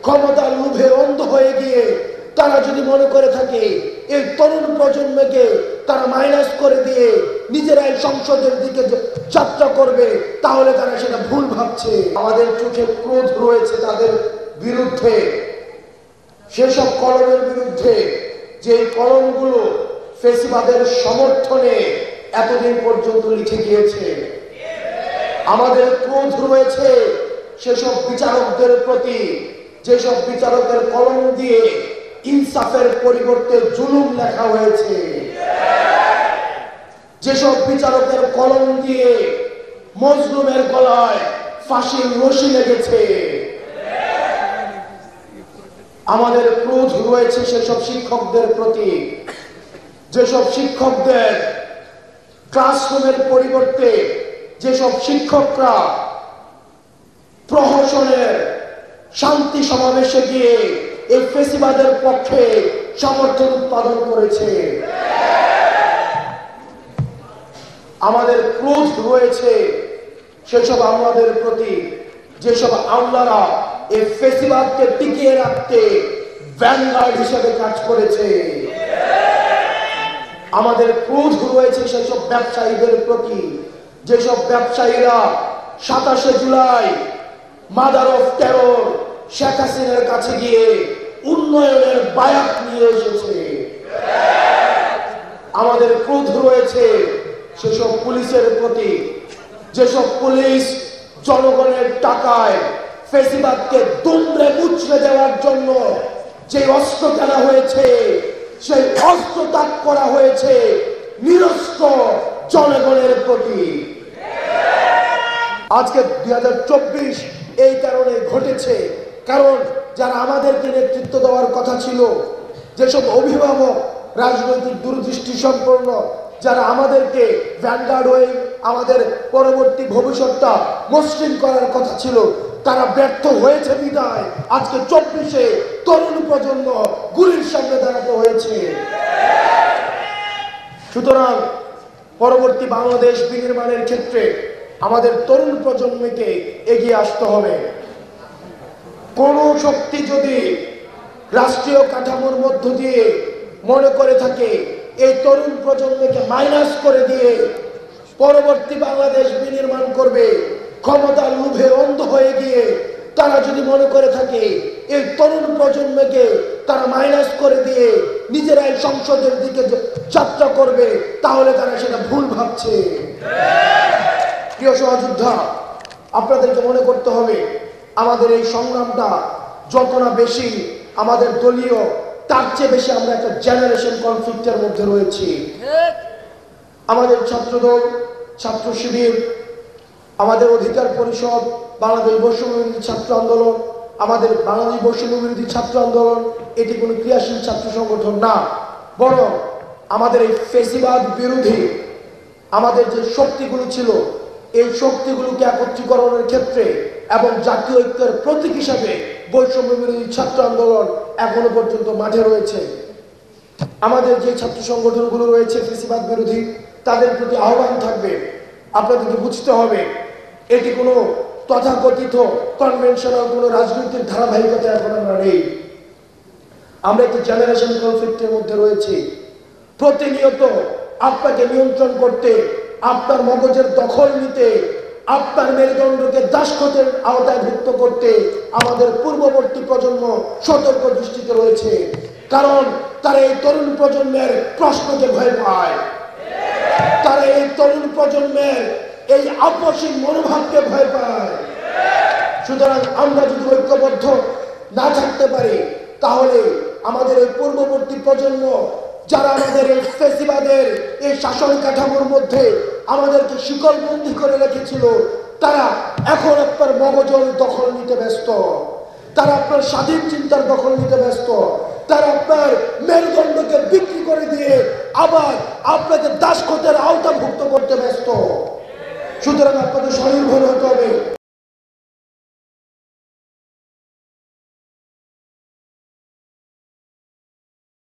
ক্ষমতার লোভে অন্ধ হয়ে গিয়ে তারা যদি মনে করে থাকে এই তরুণ প্রজন্মকে তারা মাইনাস করে দিয়ে নিজেরাই সংসদের দিকে যাত্রা করবে, তাহলে তারা সেটা ভুল ভাবছে। আমাদের চোখে ক্রোধ রয়েছে তাদের বিরুদ্ধে, সেসব কলমের বিরুদ্ধে যে কলমগুলো ফেসিবাদের সমর্থনে এতদিন পর্যন্ত লিখে গিয়েছে। আমাদের ক্রোধ রয়েছে সেসব বিচারকদের প্রতি, যেসব বিচারকের কলম দিয়ে ইনসাফের পরিবর্তে জুলুম লেখা হয়েছে, যেসব বিচারকের কলম দিয়ে মজলুমের গলায় ফাঁসির রশি লেগেছে। আমাদের ক্রোধ রয়েছে সেসব শিক্ষকদের প্রতি, যেসব শিক্ষকদের ক্লাসরুমের পরিবর্তে যেসব শিক্ষকরা প্রহসনের শান্তি সমাবেশে গিয়ে এই ফেসিবাদের পক্ষে সমর্থন উৎপাদন করেছে। আমাদের ক্রোধ রয়েছে সেসব আমলাদের প্রতি, যেসব আমলারা এই ফেসিবাদকে টিকিয়ে রাখতে ভ্যানগার্ড হিসেবে কাজ করেছে। আমাদের ক্রোধ রয়েছে সেসব ব্যবসায়ীদের প্রতি, যেসব ব্যবসায়ীরা 27শে জুলাই মাদার অফ টেরর শেখ হাসিনার কাছে গিয়ে উন্নয়নের বায়াত নিয়ে এসেছে। আমাদের ক্রোধ রয়েছে সেসব পুলিশের প্রতি, যেসব পুলিশ জনগণের টাকায় ফেসিবাদকে দুমড়ে মুচড়ে দেওয়ার জন্য যে অস্ত্র কেনা হয়েছে, সেই অস্ত্র ত্যাগ করা হয়েছে নিরস্ত্র জনগণের প্রতি। আজকে 2024 এই কারণে ঘটেছে, কারণ যারা আমাদেরকে নেতৃত্ব দেওয়ার কথা ছিল, যেসব অভিভাবক রাজনৈতিক দূরদৃষ্টি সম্পন্ন, যারা আমাদেরকে ভ্যানগার্ড হয়ে আমাদের পরবর্তী ভবিষ্যৎটা মসৃণ করার কথা ছিল, তারা ব্যর্থ হয়েছে বিদায় আজকে 24-এ তরুণ প্রজন্ম গুলির সামনে দাঁড়াতে হয়েছে। সুতরাং পরবর্তী বাংলাদেশ বিনির্মাণের ক্ষেত্রে আমাদের তরুণ প্রজন্মকে এগিয়ে আসতে হবে। কোন শক্তি যদি রাষ্ট্রীয় কাঠামোর মধ্য দিয়ে মনে করে থাকে এই তরুণ প্রজন্মকে মাইনাস করে দিয়ে পরবর্তী বাংলাদেশ বিনির্মাণ করবে, ক্ষমতার লোভে অন্ধ হয়ে গিয়ে তারা যদি মনে করে থাকে এই তরুণ প্রজন্মকে তারা মাইনাস করে দিয়ে নিজেরাই সংসদের দিকে যাত্রা করবে, তাহলে তারা সেটা ভুল ভাবছে। প্রিয় সহযোদ্ধা, আপনাদেরকে মনে করতে হবে আমাদের এই সংগ্রামটা যত না বেশি আমাদের দলীয়, তার চেয়ে বেশি আমরা একটা জেনারেশন কনফ্লিক্টের মধ্যে রয়েছি। আমাদের ছাত্রদল, ছাত্র শিবির, আমাদের অধিকার পরিষদ, বাংলাদেশ বৈষম্য বিরোধী ছাত্র আন্দোলন, আমাদের বাংলাদেশ বৈষম্য বিরোধী ছাত্র আন্দোলন এটি কোনো ক্রিয়াশীল ছাত্র সংগঠন না, বরং আমাদের এই ফেসিবাদ বিরোধী আমাদের যে শক্তিগুলো ছিল, এই শক্তিগুলোকে একত্রীকরণের ক্ষেত্রে এবং জাতীয় ঐক্যের প্রতীক হিসাবে বৈষম্য বিরোধী ছাত্র আন্দোলন এখনো পর্যন্ত মাঠে রয়েছে। আমাদের যে ছাত্র সংগঠনগুলো রয়েছে ফেসিবাদ বিরোধী, তাদের প্রতি আহ্বান থাকবে, আপনাদেরকে বুঝতে হবে এটি কোনো তথাকথিত কনভেনশনাল কোনো রাজনৈতিক ধারাবাহিকতা এখন আমরা নেই। আমরা একটি জেনারেশন কনফ্লিক্টের মধ্যে রয়েছি। প্রতিনিয়ত আপনাকে নিয়ন্ত্রণ করতে, আপনার মগজের দখল নিতে, আপনার মেরুদণ্ডকে দাসখতের আওতায় ভুক্ত করতে আমাদের পূর্ববর্তী প্রজন্ম সতর্ক দৃষ্টিতে রয়েছে, কারণ তারা এই তরুণ প্রজন্মের প্রশ্নকে ভয় পায়, তারা এই তরুণ প্রজন্মের এই আপসীন মনোভাবকে ভয় পায়। সুতরাং আমরা যদি ঐক্যবদ্ধ না থাকতে পারি, তাহলে আমাদের এই পূর্ববর্তী প্রজন্ম যারা আমাদের এই ফেসিবাদের এই শাসন কাঠামোর মধ্যে আমাদেরকে শিকলবন্দি করে রেখেছিল, তারা এখন আপনার মগজল দখল নিতে ব্যস্ত, তারা আপনার স্বাধীন চিন্তার দখল নিতে ব্যস্ত, তারা আপনার মেরুদণ্ডকে বিক্রি করে দিয়ে আবার আপনাকে দাসখতের আওতাভুক্ত করতে ব্যস্ত। সুতরাং আপনাদের স্বনির্ভর হতে হবে।